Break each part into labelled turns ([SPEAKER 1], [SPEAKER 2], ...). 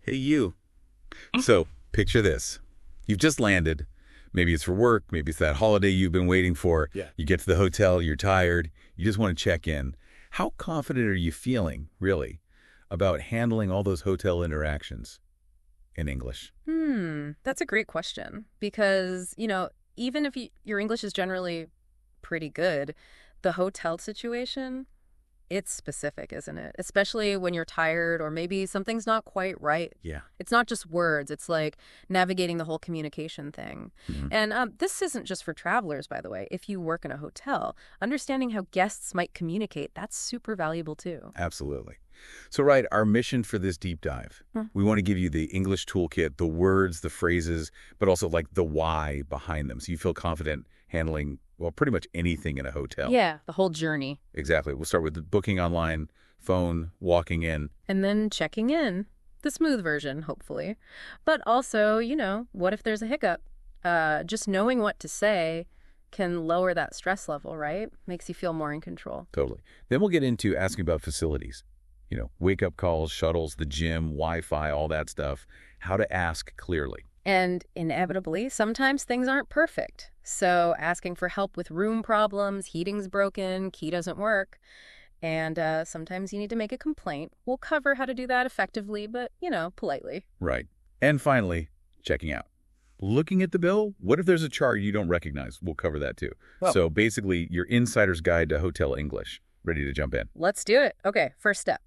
[SPEAKER 1] Hey, you. So, picture this. You've just landed. Maybe it's for work. Maybe it's that holiday you've been waiting for.
[SPEAKER 2] Yeah.
[SPEAKER 1] You get to the hotel. You're tired. You just want to check in. How confident are you feeling, really, about handling all those hotel interactions in English?
[SPEAKER 3] That's a great question because, even if your English is generally pretty good, the hotel situation, it's specific, isn't it? Especially when you're tired or maybe something's not quite right.
[SPEAKER 1] Yeah.
[SPEAKER 3] It's not just words. It's like navigating the whole communication thing. And this isn't just for travelers, by the way. If you work in a hotel, understanding how guests might communicate, that's super valuable too.
[SPEAKER 1] Absolutely. So, right, our mission for this deep dive, we want to give you the English toolkit, the words, the phrases, but also like the why behind them. So you feel confident handling, well, pretty much anything in a hotel.
[SPEAKER 3] Yeah, the whole journey.
[SPEAKER 1] Exactly. We'll start with the booking online, phone, walking in.
[SPEAKER 3] And then checking in. The smooth version, hopefully. But also, what if there's a hiccup? Just knowing what to say can lower that stress level, right? Makes you feel more in control.
[SPEAKER 1] Totally. Then we'll get into asking about facilities. Wake-up calls, shuttles, the gym, Wi-Fi, all that stuff. How to ask clearly.
[SPEAKER 3] And inevitably, sometimes things aren't perfect. So asking for help with room problems, heating's broken, key doesn't work. And sometimes you need to make a complaint. We'll cover how to do that effectively, but, politely.
[SPEAKER 1] Right. And finally, checking out. Looking at the bill, what if there's a chart you don't recognize? We'll cover that too.
[SPEAKER 2] Well,
[SPEAKER 1] So basically, your insider's guide to hotel English. Ready to jump in?
[SPEAKER 3] Let's do it. Okay, first step.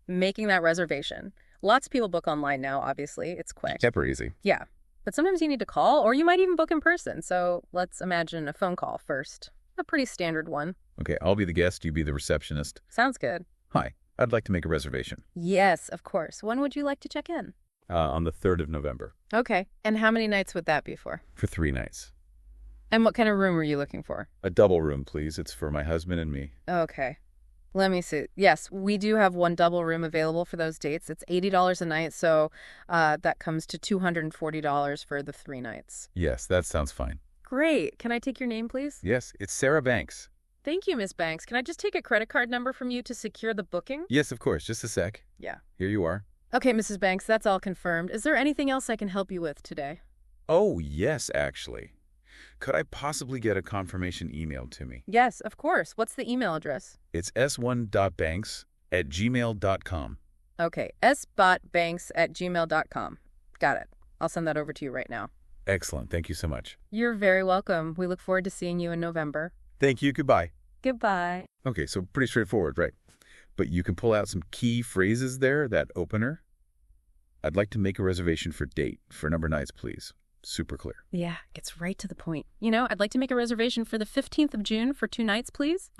[SPEAKER 3] Making that reservation. Lots of people book online now, obviously. It's quick.
[SPEAKER 1] Super easy.
[SPEAKER 3] Yeah. But sometimes you need to call, or you might even book in person. So let's imagine a phone call first. A pretty standard one.
[SPEAKER 1] Okay, I'll be the guest, you be the receptionist.
[SPEAKER 3] Sounds good.
[SPEAKER 1] Hi, I'd like to make a reservation.
[SPEAKER 3] Yes, of course. When would you like to check in?
[SPEAKER 1] On the 3rd of November.
[SPEAKER 3] Okay. And how many nights would that be for?
[SPEAKER 1] For 3 nights.
[SPEAKER 3] And what kind of room are you looking for?
[SPEAKER 1] A double room, please. It's for my husband and me.
[SPEAKER 3] Okay. Let me see. Yes, we do have one double room available for those dates. It's $80 a night, so that comes to $240 for the 3 nights.
[SPEAKER 1] Yes, that sounds fine.
[SPEAKER 3] Great. Can I take your name, please?
[SPEAKER 1] Yes, it's Sarah Banks.
[SPEAKER 3] Thank you, Miss Banks. Can I just take a credit card number from you to secure the booking?
[SPEAKER 1] Yes, of course. Just a sec.
[SPEAKER 3] Yeah.
[SPEAKER 1] Here you are.
[SPEAKER 3] Okay, Mrs. Banks, that's all confirmed. Is there anything else I can help you with today?
[SPEAKER 1] Oh, yes, actually. Could I possibly get a confirmation emailed to me?
[SPEAKER 3] Yes, of course. What's the email address?
[SPEAKER 1] It's s1.banks@gmail.com.
[SPEAKER 3] Okay, s.banks@gmail.com. Got it. I'll send that over to you right now.
[SPEAKER 1] Excellent. Thank you so much.
[SPEAKER 3] You're very welcome. We look forward to seeing you in November.
[SPEAKER 1] Thank you. Goodbye.
[SPEAKER 3] Goodbye.
[SPEAKER 1] Okay, so pretty straightforward, right? But you can pull out some key phrases there, that opener. I'd like to make a reservation for date for number nights, please. Super clear.
[SPEAKER 3] Yeah, gets right to the point. I'd like to make a reservation for the 15th of June for 2 nights, please.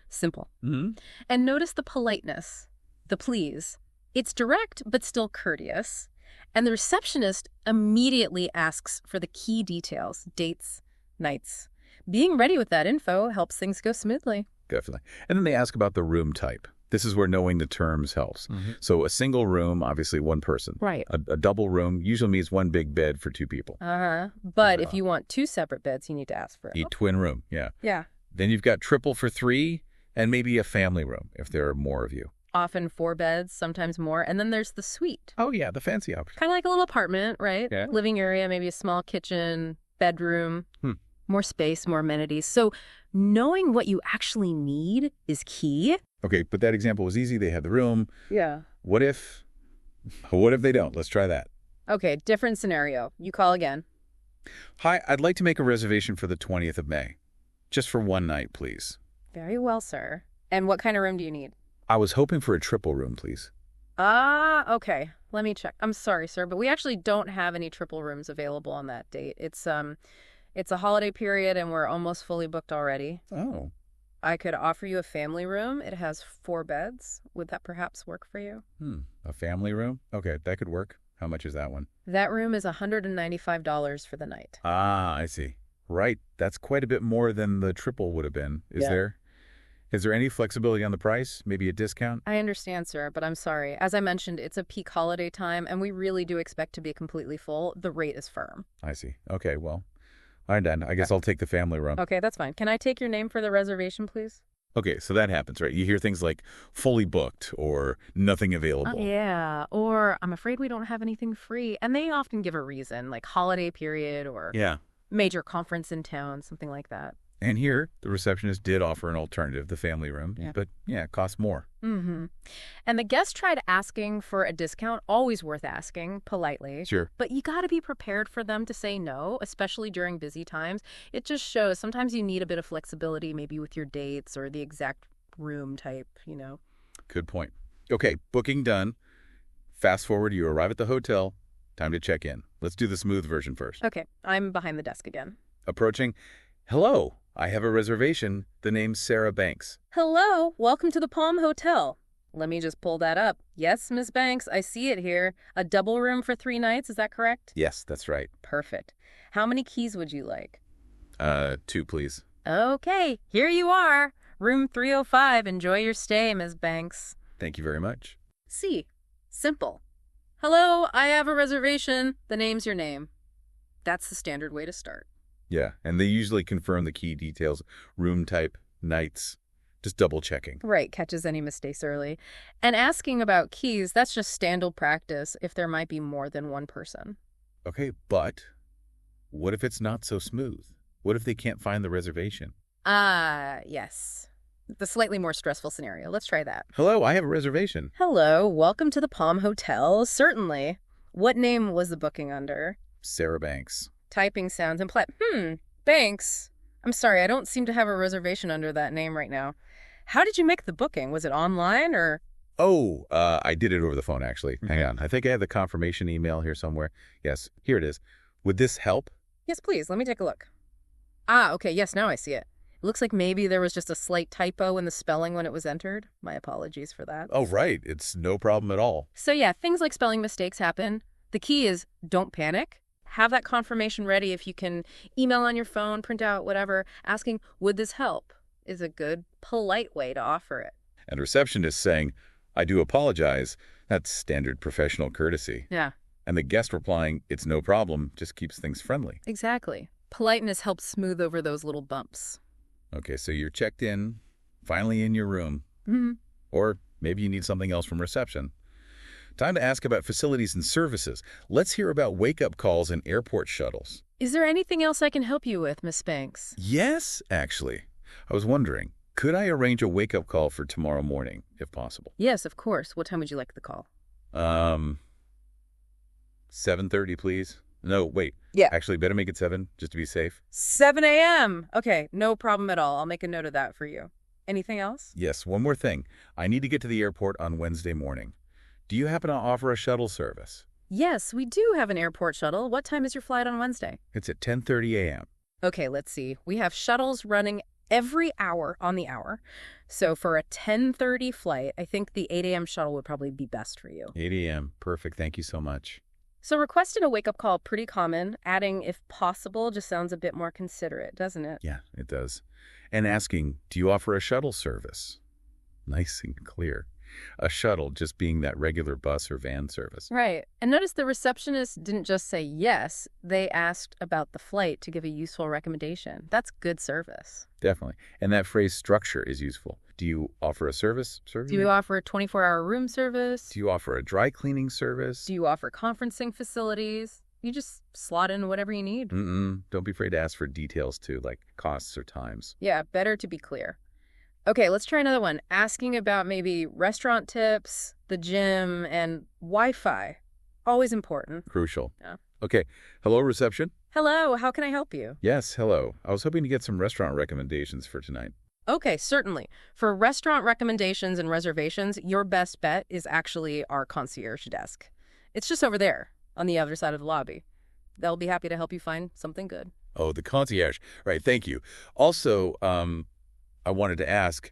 [SPEAKER 3] Simple. And notice the politeness, the please. It's direct, but still courteous. And the receptionist immediately asks for the key details, dates, nights. Being ready with that info helps things go smoothly.
[SPEAKER 1] Definitely. And then they ask about the room type. This is where knowing the terms helps. So a single room, obviously one person.
[SPEAKER 3] Right.
[SPEAKER 1] A double room usually means one big bed for 2 people.
[SPEAKER 3] But if you want 2 separate beds, you need to ask for it.
[SPEAKER 1] A twin room, yeah.
[SPEAKER 3] Yeah.
[SPEAKER 1] Then you've got triple for 3, and maybe a family room if there are more of you.
[SPEAKER 3] Often 4 beds, sometimes more. And then there's the suite.
[SPEAKER 1] Oh, yeah, the fancy option.
[SPEAKER 3] Kind of like a little apartment, right?
[SPEAKER 1] Yeah.
[SPEAKER 3] Living area, maybe a small kitchen, bedroom. More space, more amenities. So knowing what you actually need is key.
[SPEAKER 1] Okay, but that example was easy. They had the room.
[SPEAKER 3] Yeah.
[SPEAKER 1] What if they don't? Let's try that.
[SPEAKER 3] Okay, different scenario. You call again.
[SPEAKER 1] Hi, I'd like to make a reservation for the 20th of May. Just for 1 night, please.
[SPEAKER 3] Very well, sir. And what kind of room do you need?
[SPEAKER 1] I was hoping for a triple room, please.
[SPEAKER 3] Okay. Let me check. I'm sorry, sir, but we actually don't have any triple rooms available on that date. It's a holiday period and we're almost fully booked already.
[SPEAKER 1] Oh.
[SPEAKER 3] I could offer you a family room. It has 4 beds. Would that perhaps work for you?
[SPEAKER 1] A family room? Okay, that could work. How much is that one?
[SPEAKER 3] That room is $195 for the night.
[SPEAKER 1] Ah, I see. Right. That's quite a bit more than the triple would have been. Is there any flexibility on the price? Maybe a discount?
[SPEAKER 3] I understand, sir, but I'm sorry. As I mentioned, it's a peak holiday time, and we really do expect to be completely full. The rate is firm.
[SPEAKER 1] I see. Okay, well, all right, then. I guess I'll take the family room.
[SPEAKER 3] Okay, that's fine. Can I take your name for the reservation, please?
[SPEAKER 1] Okay, so that happens, right? You hear things like fully booked or nothing
[SPEAKER 3] Oh,
[SPEAKER 1] available.
[SPEAKER 3] yeah. Or I'm afraid we don't have anything free. And they often give a reason, like holiday period or
[SPEAKER 1] Yeah.
[SPEAKER 3] major conference in town, something like that.
[SPEAKER 1] And here, the receptionist did offer an alternative, the family room,
[SPEAKER 3] Yeah.
[SPEAKER 1] but yeah, it costs more.
[SPEAKER 3] Mm-hmm. And the guest tried asking for a discount, always worth asking, politely.
[SPEAKER 1] Sure.
[SPEAKER 3] But you got to be prepared for them to say no, especially during busy times. It just shows sometimes you need a bit of flexibility, maybe with your dates or the exact room type.
[SPEAKER 1] Good point. Okay, booking done. Fast forward, you arrive at the hotel. Time to check in. Let's do the smooth version first.
[SPEAKER 3] Okay, I'm behind the desk again.
[SPEAKER 1] Approaching. Hello, I have a reservation. The name's Sarah Banks.
[SPEAKER 3] Hello, welcome to the Palm Hotel. Let me just pull that up. Yes, Miss Banks, I see it here. A double room for 3 nights, is that correct?
[SPEAKER 1] Yes, that's right.
[SPEAKER 3] Perfect. How many keys would you like?
[SPEAKER 1] 2, please.
[SPEAKER 3] Okay, here you are. Room 305. Enjoy your stay, Miss Banks.
[SPEAKER 1] Thank you very much.
[SPEAKER 3] C. Simple. Hello, I have a reservation. The name's your name. That's the standard way to start.
[SPEAKER 1] Yeah, and they usually confirm the key details, room type, nights, just double checking.
[SPEAKER 3] Right, catches any mistakes early. And asking about keys, that's just standard practice if there might be more than one person.
[SPEAKER 1] Okay, but what if it's not so smooth? What if they can't find the reservation?
[SPEAKER 3] Yes. The slightly more stressful scenario. Let's try that.
[SPEAKER 1] Hello, I have a reservation.
[SPEAKER 3] Hello, welcome to the Palm Hotel. Certainly. What name was the booking under?
[SPEAKER 1] Sarah Banks.
[SPEAKER 3] Typing sounds imply. Banks. I'm sorry, I don't seem to have a reservation under that name right now. How did you make the booking? Was it online or?
[SPEAKER 1] Oh, I did it over the phone, actually. Hang on. I think I have the confirmation email here somewhere. Yes, here it is. Would this help?
[SPEAKER 3] Yes, please. Let me take a look. Okay. Yes, now I see it. It looks like maybe there was just a slight typo in the spelling when it was entered. My apologies for that.
[SPEAKER 1] Oh, right. It's no problem at all.
[SPEAKER 3] So yeah, things like spelling mistakes happen. The key is don't panic. Have that confirmation ready if you can email on your phone, print out, whatever. Asking, would this help, is a good, polite way to offer it.
[SPEAKER 1] And receptionist saying, I do apologize. That's standard professional courtesy.
[SPEAKER 3] Yeah.
[SPEAKER 1] And the guest replying, it's no problem, just keeps things friendly.
[SPEAKER 3] Exactly. Politeness helps smooth over those little bumps.
[SPEAKER 1] Okay, so you're checked in, finally in your room. Or maybe you need something else from reception. Time to ask about facilities and services. Let's hear about wake-up calls and airport shuttles.
[SPEAKER 3] Is there anything else I can help you with, Miss Banks?
[SPEAKER 1] Yes, actually. I was wondering, could I arrange a wake-up call for tomorrow morning, if possible?
[SPEAKER 3] Yes, of course. What time would you like the call?
[SPEAKER 1] 7:30, please. No, wait.
[SPEAKER 3] Yeah.
[SPEAKER 1] Actually, better make it 7, just to be safe.
[SPEAKER 3] 7 a.m. Okay, no problem at all. I'll make a note of that for you. Anything else?
[SPEAKER 1] Yes, one more thing. I need to get to the airport on Wednesday morning. Do you happen to offer a shuttle service?
[SPEAKER 3] Yes, we do have an airport shuttle. What time is your flight on Wednesday?
[SPEAKER 1] It's at 10:30 a.m.
[SPEAKER 3] Okay, let's see. We have shuttles running every hour on the hour. So for a 10:30 flight, I think the 8 a.m. shuttle would probably be best for you.
[SPEAKER 1] 8 a.m. Perfect. Thank you so much.
[SPEAKER 3] So requesting a wake-up call, pretty common. Adding, if possible, just sounds a bit more considerate, doesn't it?
[SPEAKER 1] Yeah, it does. And asking, do you offer a shuttle service? Nice and clear. A shuttle just being that regular bus or van service.
[SPEAKER 3] Right. And notice the receptionist didn't just say yes. They asked about the flight to give a useful recommendation. That's good service.
[SPEAKER 1] Definitely. And that phrase structure is useful. Do you offer a service?
[SPEAKER 3] Do you offer a 24-hour room service?
[SPEAKER 1] Do you offer a dry cleaning service?
[SPEAKER 3] Do you offer conferencing facilities? You just slot in whatever you need.
[SPEAKER 1] Don't be afraid to ask for details too, like costs or times.
[SPEAKER 3] Yeah, better to be clear. Okay, let's try another one. Asking about maybe restaurant tips, the gym, and Wi-Fi. Always important.
[SPEAKER 1] Crucial.
[SPEAKER 3] Yeah.
[SPEAKER 1] Okay. Hello, reception?
[SPEAKER 3] Hello, how can I help you?
[SPEAKER 1] Yes, hello. I was hoping to get some restaurant recommendations for tonight.
[SPEAKER 3] Okay, certainly. For restaurant recommendations and reservations, your best bet is actually our concierge desk. It's just over there, on the other side of the lobby. They'll be happy to help you find something good.
[SPEAKER 1] Oh, the concierge. Right, thank you. Also, I wanted to ask,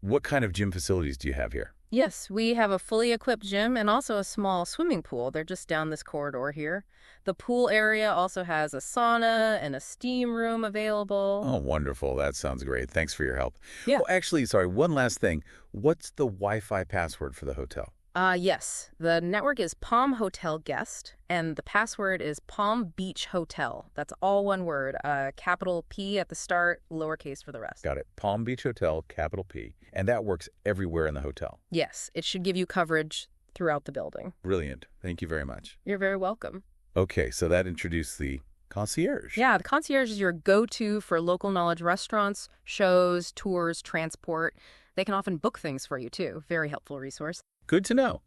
[SPEAKER 1] what kind of gym facilities do you have here?
[SPEAKER 3] Yes, we have a fully equipped gym and also a small swimming pool. They're just down this corridor here. The pool area also has a sauna and a steam room available.
[SPEAKER 1] Oh, wonderful. That sounds great. Thanks for your help.
[SPEAKER 3] Yeah.
[SPEAKER 1] Oh, actually, sorry, one last thing. What's the Wi-Fi password for the hotel?
[SPEAKER 3] Yes. The network is Palm Hotel Guest, and the password is Palm Beach Hotel. That's all one word. Capital P at the start, lowercase for the rest.
[SPEAKER 1] Got it. Palm Beach Hotel, capital P. And that works everywhere in the hotel.
[SPEAKER 3] Yes, it should give you coverage throughout the building.
[SPEAKER 1] Brilliant. Thank you very much.
[SPEAKER 3] You're very welcome.
[SPEAKER 1] Okay, so that introduced the concierge.
[SPEAKER 3] Yeah, the concierge is your go-to for local knowledge restaurants, shows, tours, transport. They can often book things for you, too. Very helpful resource.
[SPEAKER 1] Good to know.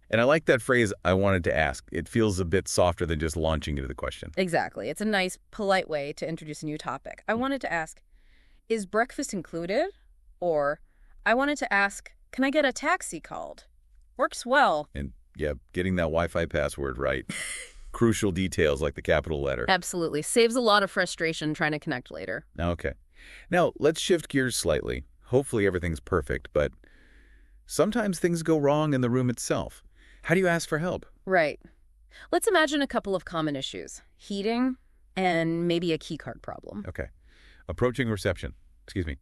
[SPEAKER 1] And I like that phrase, I wanted to ask. It feels a bit softer than just launching into the question.
[SPEAKER 3] Exactly. It's a nice, polite way to introduce a new topic. I wanted to ask, is breakfast included? Or, I wanted to ask, can I get a taxi called? Works well.
[SPEAKER 1] And yeah, getting that Wi-Fi password right. Crucial details like the capital letter.
[SPEAKER 3] Absolutely. Saves a lot of frustration trying to connect later.
[SPEAKER 1] Okay. Now, let's shift gears slightly. Hopefully everything's perfect, but sometimes things go wrong in the room itself. How do you ask for help?
[SPEAKER 3] Right. Let's imagine a couple of common issues. Heating and maybe a keycard problem.
[SPEAKER 1] Okay. Approaching reception. Excuse me.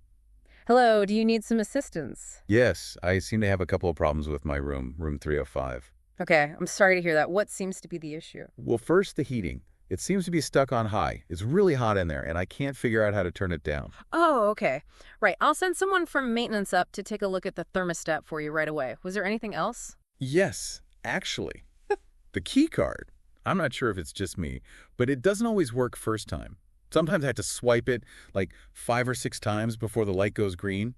[SPEAKER 3] Hello, do you need some assistance?
[SPEAKER 1] Yes, I seem to have a couple of problems with my room 305.
[SPEAKER 3] Okay, I'm sorry to hear that. What seems to be the issue?
[SPEAKER 1] Well, first, the heating. It seems to be stuck on high. It's really hot in there, and I can't figure out how to turn it down.
[SPEAKER 3] Oh, okay. Right, I'll send someone from maintenance up to take a look at the thermostat for you right away. Was there anything else?
[SPEAKER 1] Yes, actually. The key card. I'm not sure if it's just me, but it doesn't always work first time. Sometimes I have to swipe it like 5 or 6 times before the light goes green.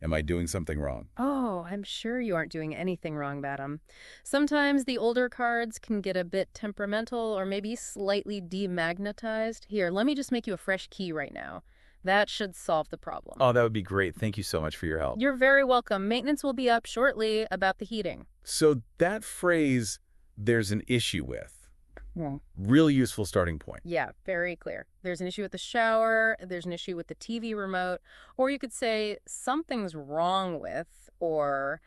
[SPEAKER 1] Am I doing something wrong?
[SPEAKER 3] Oh, I'm sure you aren't doing anything wrong, madam. Sometimes the older cards can get a bit temperamental or maybe slightly demagnetized. Here, let me just make you a fresh key right now. That should solve the problem.
[SPEAKER 1] Oh, that would be great. Thank you so much for your help.
[SPEAKER 3] You're very welcome. Maintenance will be up shortly about the heating.
[SPEAKER 1] So that phrase, there's an issue with.
[SPEAKER 3] Yeah.
[SPEAKER 1] Really useful starting point.
[SPEAKER 3] Yeah, very clear. There's an issue with the shower, there's an issue with the TV remote, or you could say something's wrong with, or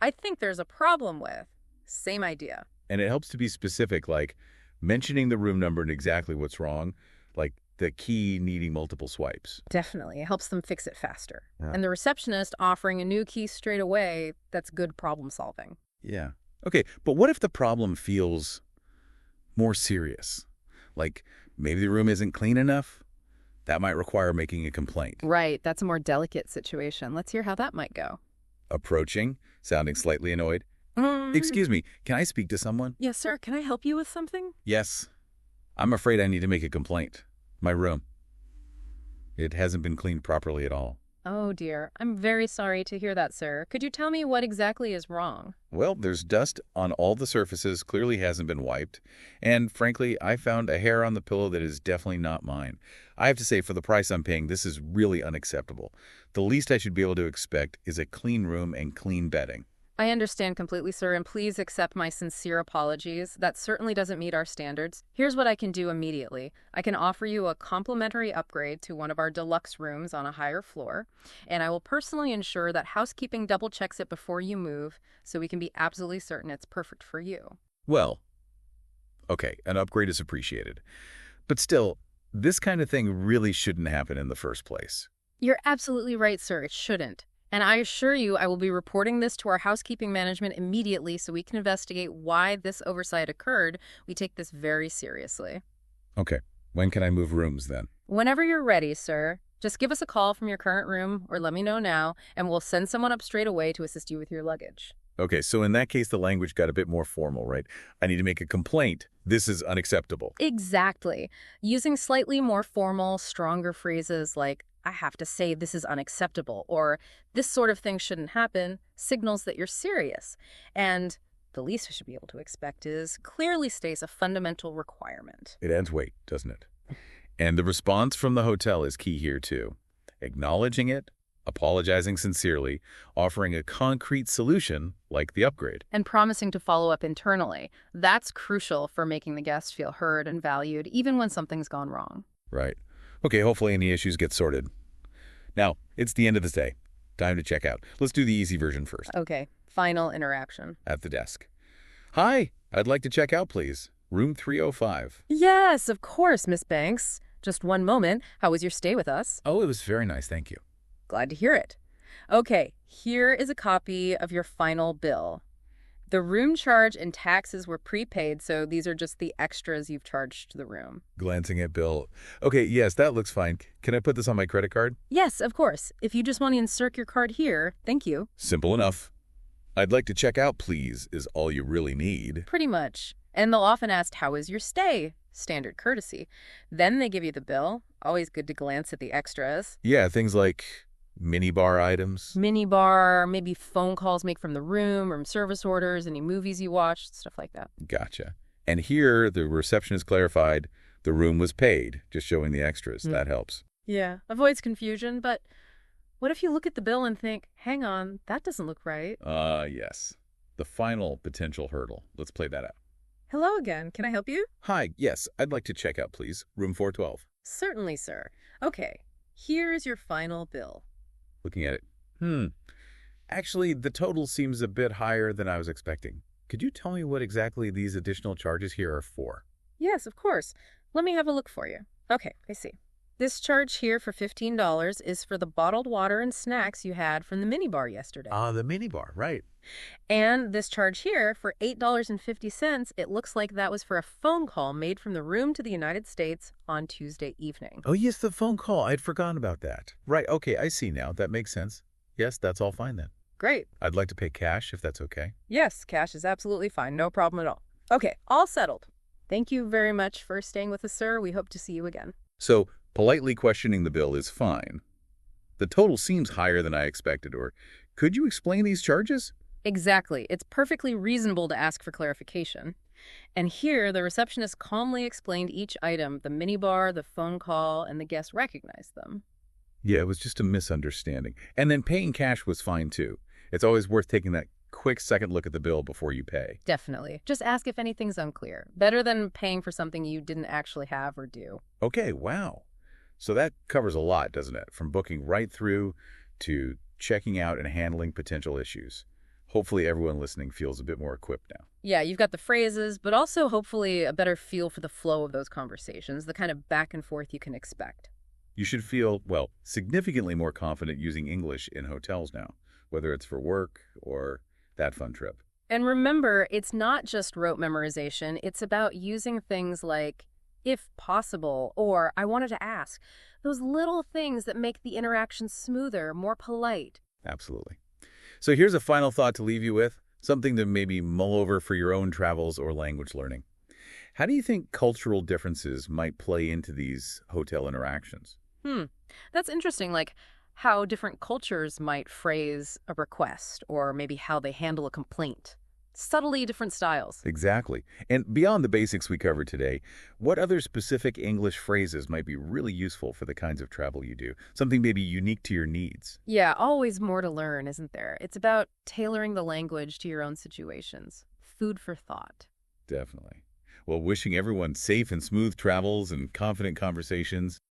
[SPEAKER 3] I think there's a problem with. Same idea.
[SPEAKER 1] And it helps to be specific, like mentioning the room number and exactly what's wrong, like the key needing multiple swipes.
[SPEAKER 3] Definitely. It helps them fix it faster.
[SPEAKER 1] Yeah.
[SPEAKER 3] And the receptionist offering a new key straight away, that's good problem solving.
[SPEAKER 1] Yeah. Okay, but what if the problem feels more serious? Like maybe the room isn't clean enough? That might require making a complaint.
[SPEAKER 3] Right. That's a more delicate situation. Let's hear how that might go.
[SPEAKER 1] Approaching, sounding slightly annoyed. Excuse me, can I speak to someone?
[SPEAKER 3] Yes, sir. Can I help you with something?
[SPEAKER 1] Yes. I'm afraid I need to make a complaint. My room. It hasn't been cleaned properly at all.
[SPEAKER 3] Oh, dear. I'm very sorry to hear that, sir. Could you tell me what exactly is wrong?
[SPEAKER 1] Well, there's dust on all the surfaces, clearly hasn't been wiped. And frankly, I found a hair on the pillow that is definitely not mine. I have to say, for the price I'm paying, this is really unacceptable. The least I should be able to expect is a clean room and clean bedding.
[SPEAKER 3] I understand completely, sir, and please accept my sincere apologies. That certainly doesn't meet our standards. Here's what I can do immediately. I can offer you a complimentary upgrade to one of our deluxe rooms on a higher floor, and I will personally ensure that housekeeping double-checks it before you move so we can be absolutely certain it's perfect for you.
[SPEAKER 1] Well, okay, an upgrade is appreciated. But still, this kind of thing really shouldn't happen in the first place.
[SPEAKER 3] You're absolutely right, sir. It shouldn't. And I assure you I will be reporting this to our housekeeping management immediately so we can investigate why this oversight occurred. We take this very seriously.
[SPEAKER 1] Okay. When can I move rooms then?
[SPEAKER 3] Whenever you're ready, sir. Just give us a call from your current room or let me know now, and we'll send someone up straight away to assist you with your luggage.
[SPEAKER 1] Okay, so in that case, the language got a bit more formal, right? I need to make a complaint. This is unacceptable.
[SPEAKER 3] Exactly. Using slightly more formal, stronger phrases like, I have to say this is unacceptable, or this sort of thing shouldn't happen, signals that you're serious. And the least we should be able to expect is clearly states a fundamental requirement.
[SPEAKER 1] It adds weight, doesn't it? And the response from the hotel is key here, too. Acknowledging it, apologizing sincerely, offering a concrete solution like the upgrade.
[SPEAKER 3] And promising to follow up internally. That's crucial for making the guest feel heard and valued, even when something's gone wrong.
[SPEAKER 1] Right. Okay, hopefully any issues get sorted. Now, it's the end of the day. Time to check out. Let's do the easy version first.
[SPEAKER 3] Okay, final interaction.
[SPEAKER 1] At the desk. Hi, I'd like to check out, please. Room 305.
[SPEAKER 3] Yes, of course, Miss Banks. Just one moment. How was your stay with us?
[SPEAKER 1] Oh, it was very nice, thank you.
[SPEAKER 3] Glad to hear it. Okay, here is a copy of your final bill. The room charge and taxes were prepaid, so these are just the extras you've charged to the room.
[SPEAKER 1] Glancing at bill. Okay, yes, that looks fine. Can I put this on my credit card?
[SPEAKER 3] Yes, of course. If you just want to insert your card here, thank you.
[SPEAKER 1] Simple enough. I'd like to check out, please, is all you really need.
[SPEAKER 3] Pretty much. And they'll often ask, how was your stay? Standard courtesy. Then they give you the bill. Always good to glance at the extras.
[SPEAKER 1] Yeah, things like minibar items.
[SPEAKER 3] Minibar, maybe phone calls make from the room service orders, any movies you watched, stuff like that.
[SPEAKER 1] Gotcha. And here, the receptionist clarified the room was paid, just showing the extras. That helps.
[SPEAKER 3] Yeah, avoids confusion, but what if you look at the bill and think, hang on, that doesn't look right?
[SPEAKER 1] Yes. The final potential hurdle. Let's play that out.
[SPEAKER 3] Hello again. Can I help you?
[SPEAKER 1] Hi, yes, I'd like to check out, please. Room 412.
[SPEAKER 3] Certainly, sir. Okay, here's your final bill.
[SPEAKER 1] Looking at it. Actually, the total seems a bit higher than I was expecting. Could you tell me what exactly these additional charges here are for?
[SPEAKER 3] Yes, of course. Let me have a look for you. Okay, I see. This charge here for $15 is for the bottled water and snacks you had from the minibar yesterday.
[SPEAKER 1] The minibar, right.
[SPEAKER 3] And this charge here for $8.50, it looks like that was for a phone call made from the room to the United States on Tuesday evening.
[SPEAKER 1] Oh, yes, the phone call. I'd forgotten about that. Right, okay, I see now. That makes sense. Yes, that's all fine then.
[SPEAKER 3] Great.
[SPEAKER 1] I'd like to pay cash, if that's okay.
[SPEAKER 3] Yes, cash is absolutely fine. No problem at all. Okay, all settled. Thank you very much for staying with us, sir. We hope to see you again.
[SPEAKER 1] So, politely questioning the bill is fine. The total seems higher than I expected, or could you explain these charges?
[SPEAKER 3] Exactly. It's perfectly reasonable to ask for clarification. And here, the receptionist calmly explained each item, the minibar, the phone call, and the guest recognized them.
[SPEAKER 1] Yeah, it was just a misunderstanding. And then paying cash was fine, too. It's always worth taking that quick second look at the bill before you pay.
[SPEAKER 3] Definitely. Just ask if anything's unclear. Better than paying for something you didn't actually have or do.
[SPEAKER 1] Okay, wow. So that covers a lot, doesn't it? From booking right through to checking out and handling potential issues. Hopefully everyone listening feels a bit more equipped now.
[SPEAKER 3] Yeah, you've got the phrases, but also hopefully a better feel for the flow of those conversations, the kind of back and forth you can expect.
[SPEAKER 1] You should feel, well, significantly more confident using English in hotels now, whether it's for work or that fun trip.
[SPEAKER 3] And remember, it's not just rote memorization. It's about using things like, if possible, or I wanted to ask. Those little things that make the interaction smoother, more polite.
[SPEAKER 1] Absolutely. So here's a final thought to leave you with, something to maybe mull over for your own travels or language learning. How do you think cultural differences might play into these hotel interactions?
[SPEAKER 3] That's interesting, like how different cultures might phrase a request or maybe how they handle a complaint. Subtly different styles.
[SPEAKER 1] Exactly. And beyond the basics we covered today, what other specific English phrases might be really useful for the kinds of travel you do? Something maybe unique to your needs?
[SPEAKER 3] Yeah, always more to learn, isn't there? It's about tailoring the language to your own situations. Food for thought.
[SPEAKER 1] Definitely. Well, wishing everyone safe and smooth travels and confident conversations.